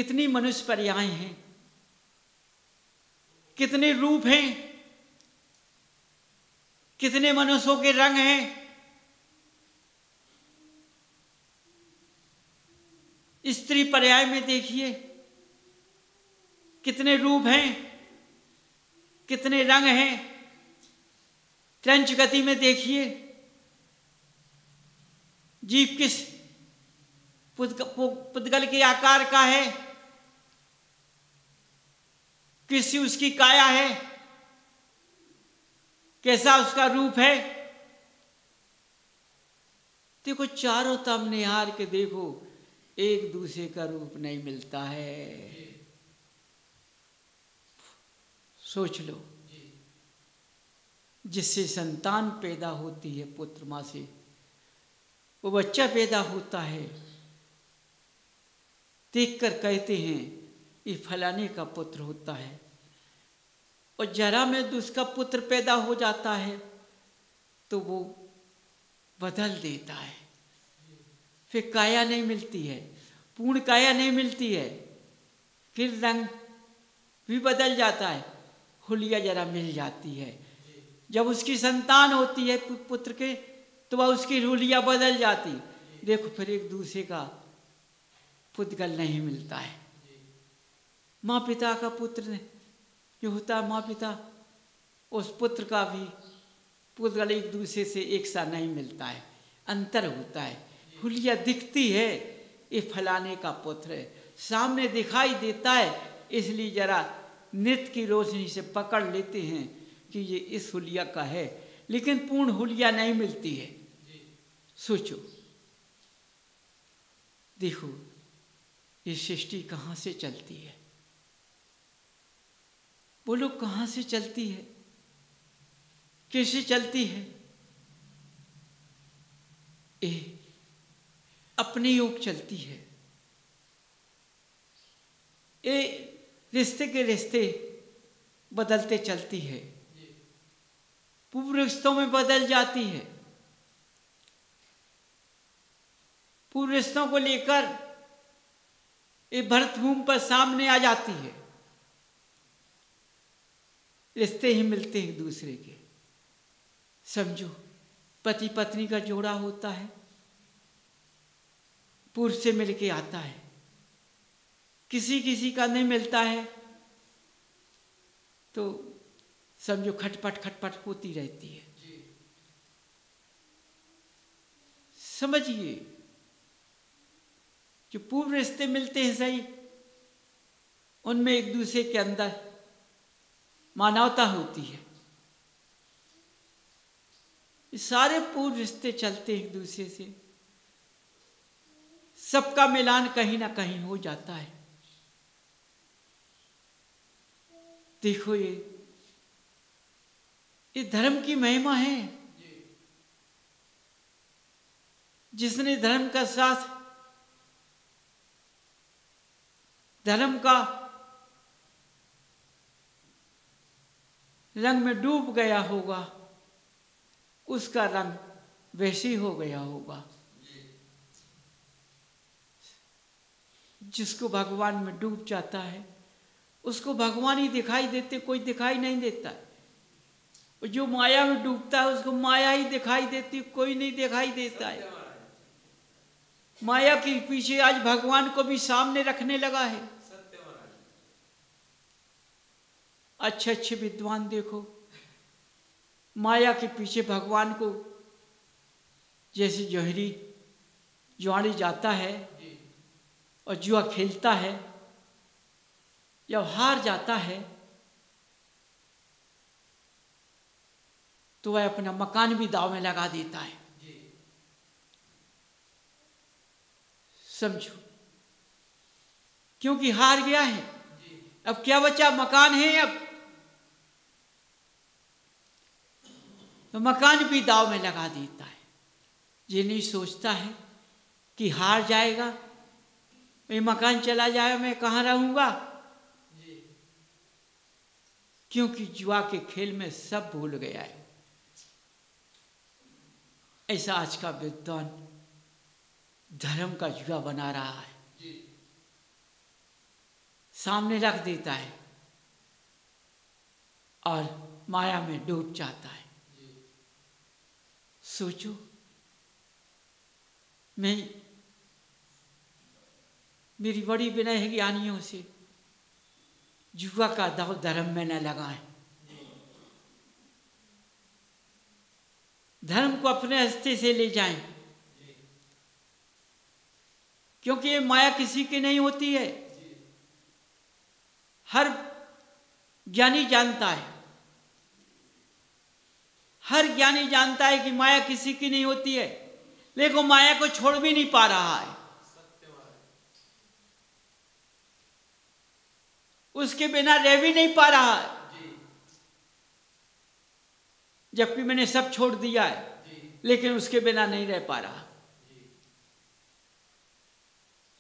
कितनी मनुष्य पर्याय हैं, कितने रूप हैं, कितने मनुष्यों के रंग हैं। स्त्री पर्याय में देखिए कितने रूप हैं, कितने रंग हैं। त्रंच गति में देखिए जीव किस पुद्गल के आकार का है, किसी उसकी काया है, कैसा उसका रूप है। देखो चारों तरफ निहार के देखो, एक दूसरे का रूप नहीं मिलता है। सोच लो, जिससे संतान पैदा होती है, पुत्र माँ से वो बच्चा पैदा होता है, देखकर कहते हैं ये फलाने का पुत्र होता है। और जरा में उसका पुत्र पैदा हो जाता है तो वो बदल देता है, फिर काया नहीं मिलती है, पूर्ण काया नहीं मिलती है, फिर रंग भी बदल जाता है, हुलिया जरा मिल जाती है। जब उसकी संतान होती है पुत्र के, तो वह उसकी हुलिया बदल जाती। देखो फिर एक दूसरे का पुद्गल नहीं मिलता है। माँ पिता का पुत्र जो होता है, माँ पिता, उस पुत्र का भी पुद्गल एक दूसरे से एक सा नहीं मिलता है, अंतर होता है। हुलिया दिखती है ये फलाने का पुत्र है, सामने दिखाई देता है, इसलिए जरा नृत्य की रोशनी से पकड़ लेते हैं कि ये इस हुलिया का है, लेकिन पूर्ण हुलिया नहीं मिलती है। सोचो, देखो ये सृष्टि कहाँ से चलती है, बोलो कहाँ से चलती है, कैसे चलती है? ये अपने योग चलती है। ये रिश्ते के रिश्ते बदलते चलती है, पूर्व रिश्तों में बदल जाती है, पूर्व रिश्तों को लेकर ये भरतभूमि पर सामने आ जाती है। रिश्ते ही मिलते हैं दूसरे के। समझो, पति पत्नी का जोड़ा होता है, पूर्व से मिलके आता है, किसी किसी का नहीं मिलता है तो समझो खटपट खटपट होती रहती है। समझिए, जो पूर्व रिश्ते मिलते हैं सही, उनमें एक दूसरे के अंदर मानवता होती है। सारे पूर्व रिश्ते चलते हैं एक दूसरे से, सबका मिलान कहीं ना कहीं हो जाता है। देखो ये धर्म की महिमा है। जिसने धर्म का साथ, धर्म का रंग में डूब गया होगा, उसका रंग वैसे ही हो गया होगा। जिसको भगवान में डूब जाता है उसको भगवान ही दिखाई देते, कोई दिखाई नहीं देता। और जो माया में डूबता है उसको माया ही दिखाई देती, कोई नहीं दिखाई देता है। माया के पीछे आज भगवान को भी सामने रखने लगा है। अच्छे अच्छे विद्वान देखो, माया के पीछे भगवान को, जैसे जोहरी जुआड़ी जाता है और जुआ खेलता है, जब हार जाता है तो वह अपना मकान भी दांव में लगा देता है। समझो, क्योंकि हार गया है। अब क्या बचा? मकान है। अब तो मकान भी दांव में लगा देता है। ये नहीं सोचता है कि हार जाएगा, ये मकान चला जाए, मैं कहाँ रहूंगा। क्योंकि जुआ के खेल में सब भूल गया है। ऐसा आज का विद्वान धर्म का जुआ बना रहा है। सामने रख देता है और माया में डूब जाता है। सोचो, मेरी बड़ी विनय है ज्ञानियों से, जुआ का दाव धर्म में न लगाएं। धर्म को अपने हस्ते से ले जाएं, क्योंकि ये माया किसी की नहीं होती है। हर ज्ञानी जानता है, हर ज्ञानी जानता है कि माया किसी की नहीं होती है, लेकिन माया को छोड़ भी नहीं पा रहा है। उसके बिना रह भी नहीं पा रहा है, जबकि मैंने सब छोड़ दिया है, लेकिन उसके बिना नहीं रह पा रहा।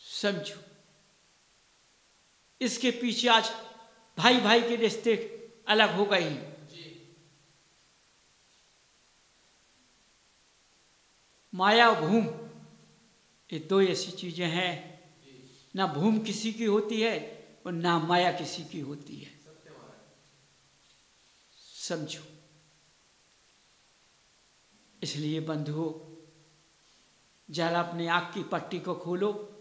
समझो, इसके पीछे आज भाई भाई के रिश्ते अलग हो गए हैं। माया और भूम, ये दो ऐसी चीजें हैं, ना भूम किसी की होती है और ना माया किसी की होती है। समझो, इसलिए बंधुओं, जरा अपनी आँख की पट्टी को खोलो।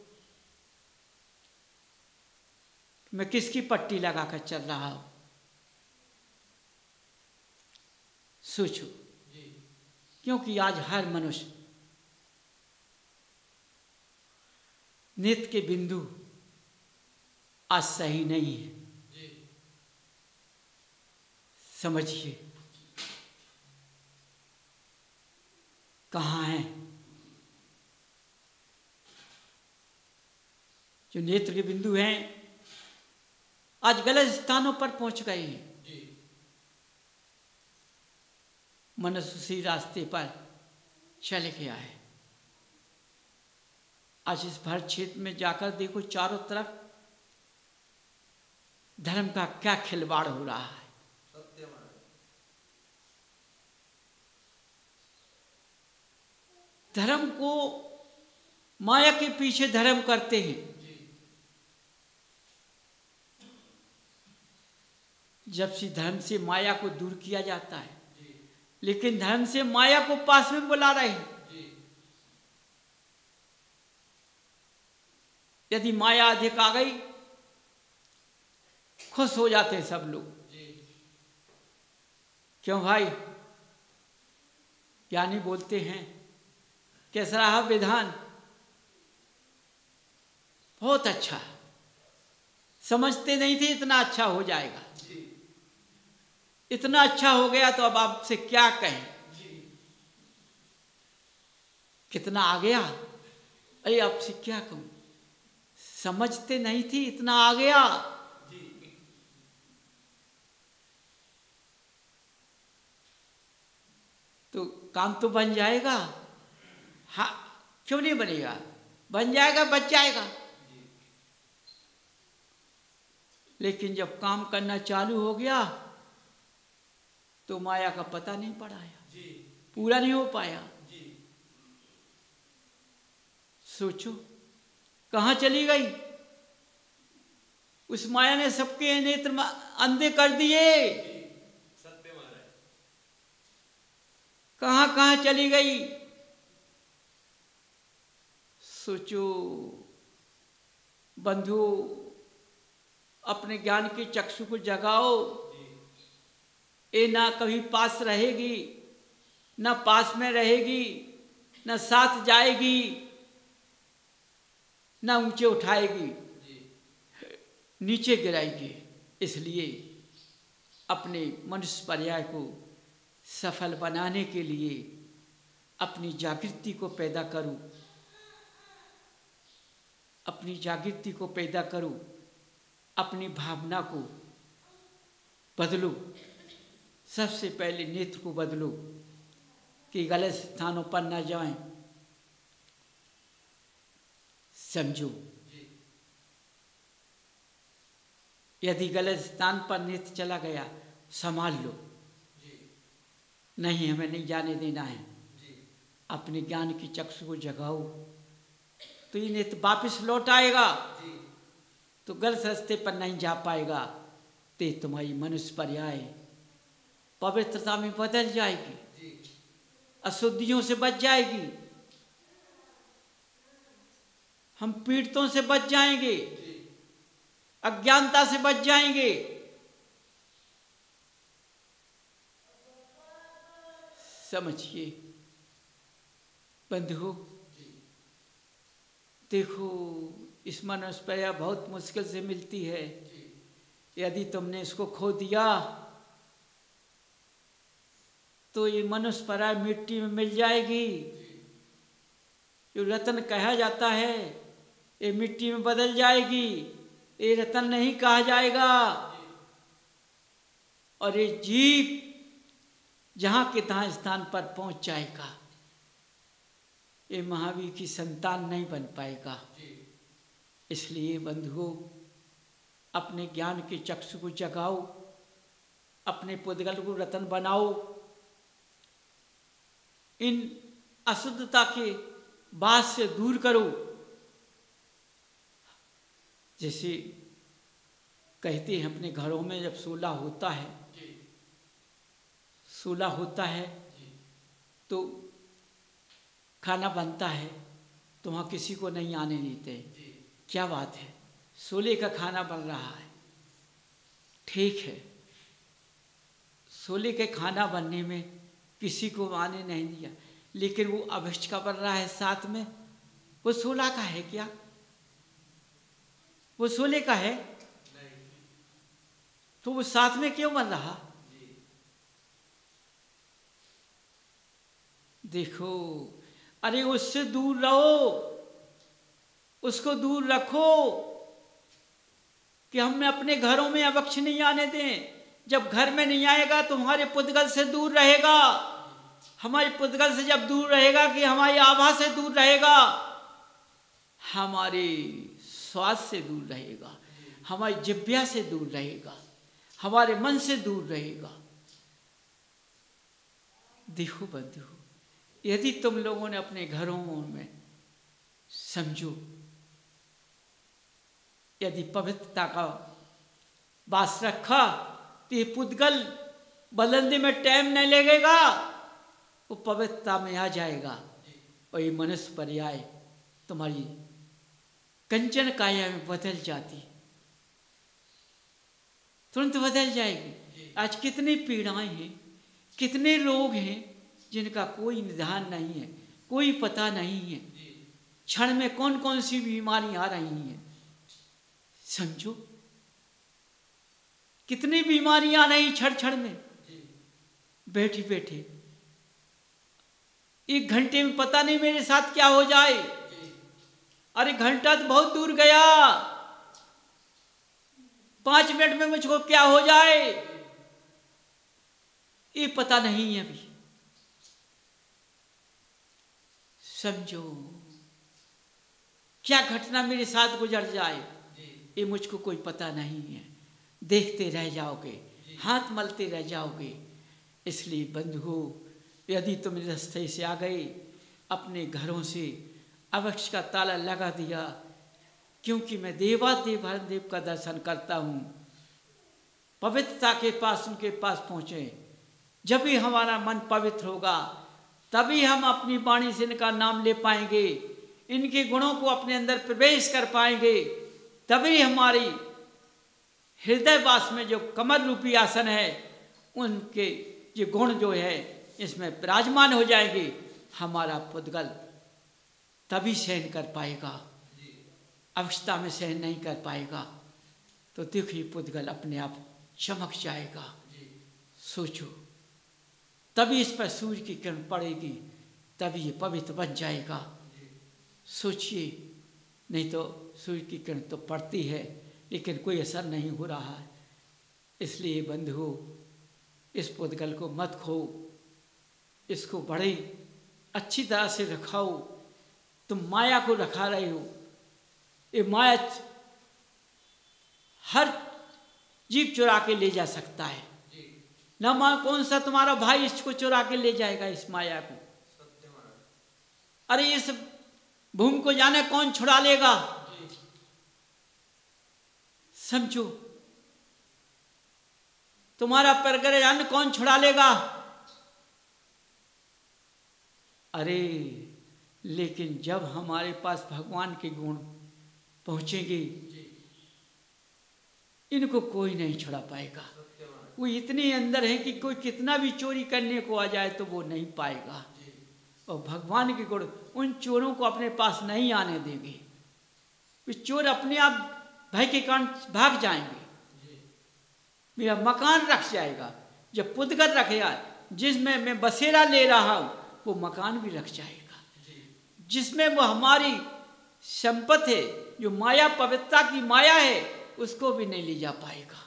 मैं किसकी पट्टी लगाकर चल रहा हूं? सोचो, क्योंकि आज हर मनुष्य नेत्र के बिंदु आज सही नहीं है। समझिए, कहाँ है? जो नेत्र के बिंदु हैं आज गलत स्थानों पर पहुंच गए हैं। मनुष्य उसी रास्ते पर चले गया है। आज इस भर क्षेत्र में जाकर देखो, चारों तरफ धर्म का क्या खिलवाड़ हो रहा है। धर्म को माया के पीछे धर्म करते हैं। जब से धर्म से माया को दूर किया जाता है, लेकिन धर्म से माया को पास में बुला रहे हैं। यदि माया अधिक आ गई, खुश हो जाते हैं सब लोग। क्यों भाई? ज्ञानी बोलते हैं, कैसा रहा विधान? बहुत अच्छा। समझते नहीं थे इतना अच्छा हो जाएगा। इतना अच्छा हो गया तो अब आपसे क्या कहें। कितना आ गया, अरे आपसे क्या कहूं। समझते नहीं थी, इतना आ गया। तो काम तो बन जाएगा। हाँ, क्यों नहीं बनेगा? बन जाएगा, बच जाएगा। लेकिन जब काम करना चालू हो गया तो माया का पता नहीं पड़ाया, पूरा नहीं हो पाया। सोचो, कहाँ चली गई? उस माया ने सबके नेत्र अंधे कर दिए। कहाँ कहाँ चली गई? सोचो बंधु, अपने ज्ञान के चक्षु को जगाओ। ये ना कभी पास रहेगी, ना पास में रहेगी, ना साथ जाएगी, ना ऊंचे उठाएगी, नीचे गिराएगी। इसलिए अपने मनुष्य पर्याय को सफल बनाने के लिए अपनी जागृति को पैदा करो, अपनी जागृति को पैदा करो, अपनी भावना को बदलो। सबसे पहले नेत्र को बदलो कि गलत स्थानों पर न जाएं। समझो, यदि गलत स्थान पर नेत्र चला गया, संभाल लो। नहीं, हमें नहीं जाने देना है। अपने ज्ञान की चक्षु को जगाओ तो ये नेत्र वापिस लौट आएगा। तो गलत रास्ते पर नहीं जा पाएगा। ते तुम्हारी मनुष्य पर्याय पवित्रता में बदल जाएगी, अशुद्धियों से बच जाएगी, हम पीड़ितों से बच जाएंगे, अज्ञानता से बच जाएंगे। समझिए बंधु, देखो इस मनुष्य पर्याय बहुत मुश्किल से मिलती है। यदि तुमने इसको खो दिया तो ये मनुष्य पर्याय मिट्टी में मिल जाएगी। जो रत्न कहा जाता है ये मिट्टी में बदल जाएगी, ये रत्न नहीं कहा जाएगा। और ये जीव जहाँ के तहाँ स्थान पर पहुँच जाएगा, ये महावीर की संतान नहीं बन पाएगा। इसलिए बंधुओं, अपने ज्ञान के चक्षु को जगाओ, अपने पुद्गल को रतन बनाओ, इन अशुद्धता के बास से दूर करो। जैसे कहते हैं अपने घरों में जब सोलह होता है, सोलह होता है तो खाना बनता है तो वहाँ किसी को नहीं आने देते। क्या बात है, सोले का खाना बन रहा है, ठीक है, सोले के खाना बनने में किसी को आने नहीं दिया, लेकिन वो अभिष्ट का बन रहा है साथ में, वो सोला का है क्या? वो सोले का है तो वो साथ में क्यों बन रहा? देखो, अरे उससे दूर रहो, उसको दूर रखो कि हमें अपने घरों में अवक्ष नहीं आने दें। जब घर में नहीं आएगा तो हमारे पुद्गल से दूर रहेगा, हमारे पुद्गल से जब दूर रहेगा कि हमारी आभा से दूर रहेगा, हमारे स्वाद से दूर रहेगा, हमारी जिह्वा से दूर रहेगा, हमारे मन से दूर रहेगा। देखो बंधु, यदि तुम लोगों ने अपने घरों में समझो, यदि पवित्रता का वास रखा तो ये पुद्गल बदलने में टाइम नहीं लगेगा, वो पवित्रता में आ जाएगा। और ये मनुष्य पर्याय तुम्हारी कंचन काया में बदल जाती, तुरंत बदल जाएगी। आज कितनी पीड़ाएं हैं, कितने रोग हैं जिनका कोई निदान नहीं है, कोई पता नहीं है। क्षण में कौन कौन सी बीमारी आ रही हैं, समझो, कितनी बीमारियां नहीं क्षण क्षण में, बैठे बैठे। एक घंटे में पता नहीं मेरे साथ क्या हो जाए, अरे घंटा तो बहुत दूर गया, 5 मिनट में मुझको क्या हो जाए ये पता नहीं है अभी। समझो, क्या घटना मेरे साथ गुजर जाए ये मुझको कोई पता नहीं है। देखते रह जाओगे, हाथ मलते रह जाओगे। इसलिए बंधुओं, यदि तुम रास्ते से आ गए, अपने घरों से अवक्ष का ताला लगा दिया, क्योंकि मैं देवादेव हरदेव का दर्शन करता हूँ, पवित्रता के पास, उनके पास पहुँचे। जब भी हमारा मन पवित्र होगा तभी हम अपनी वाणी से इनका नाम ले पाएंगे, इनके गुणों को अपने अंदर प्रवेश कर पाएंगे। तभी हमारी हृदय वास में जो कमल रूपी आसन है, उनके ये गुण जो है इसमें विराजमान हो जाएंगे। हमारा पुद्गल तभी सहन कर पाएगा, अवस्था में सहन नहीं कर पाएगा तो देखिए पुद्गल अपने आप चमक जाएगा। सोचो, तभी इस पर सूर्य की किरण पड़ेगी, तभी ये पवित्र बन जाएगा। सोचिए, नहीं तो सूर्य की किरण तो पड़ती है लेकिन कोई असर नहीं हो रहा है। इसलिए बंधुओं, इस पुद्गल को मत खो, इसको बड़े अच्छी तरह से रखाओ। तुम माया को रखा रहे हो, ये माया हर जीव चुरा के ले जा सकता है ना। माँ कौन सा तुम्हारा भाई इसको चुरा के ले जाएगा, इस माया को? अरे इस भूमि को जाने कौन छुड़ा लेगा? समझो, तुम्हारा परगरे अन्न कौन छुड़ा लेगा? अरे लेकिन जब हमारे पास भगवान के गुण पहुंचेंगे, इनको कोई नहीं छुड़ा पाएगा। वो इतने अंदर है कि कोई कितना भी चोरी करने को आ जाए तो वो नहीं पाएगा। और भगवान के गुण उन चोरों को अपने पास नहीं आने देंगे। वे चोर अपने आप भय के कारण भाग जाएंगे। मेरा मकान रख जाएगा, जब पुदगर रखेगा, जिसमें मैं बसेरा ले रहा हूं वो मकान भी रख जाएगा। जिसमें वो हमारी संपत्ति है, जो माया पवित्रता की माया है, उसको भी नहीं ले जा पाएगा।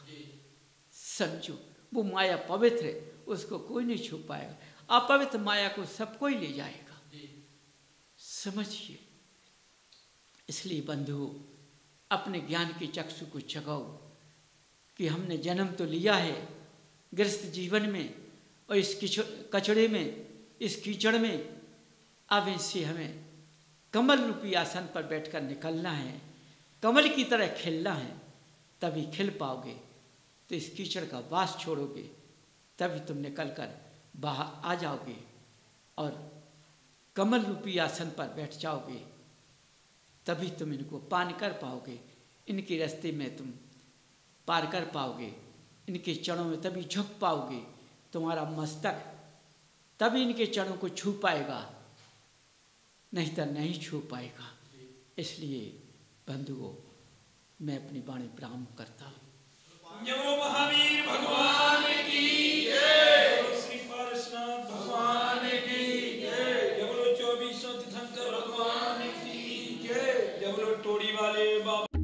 समझो, वो माया पवित्र है, उसको कोई नहीं छू पाएगा। अपवित्र माया को सबको ही ले जाएगा। समझिए, इसलिए बंधुओं, अपने ज्ञान की चक्षु को जगाओ कि हमने जन्म तो लिया है गृहस्थ जीवन में, और इस कचड़े में, इस कीचड़ में, अब इससे हमें कमल रूपी आसन पर बैठकर निकलना है। कमल की तरह खिलना है, तभी खिल पाओगे। तो इस कीचड़ का वास छोड़ोगे, तभी तुम निकलकर बाहर आ जाओगे और कमल रूपी आसन पर बैठ जाओगे। तभी तुम इनको पान कर पाओगे, इनके रास्ते में तुम पार कर पाओगे, इनके चरणों में तभी झुक पाओगे। तुम्हारा मस्तक तभी इनके चरणों को छू पाएगा, नहीं तो नहीं छू पाएगा। इसलिए बंधुओं, मैं अपनी वाणी प्रारंभ करता हूँ। महावीर भगवान की जय, श्री पारसनाथ भगवान की जय, जय बोलो 24 तीर्थंकर भगवान की जय, जय बोलो टोड़ी वाले बाबा।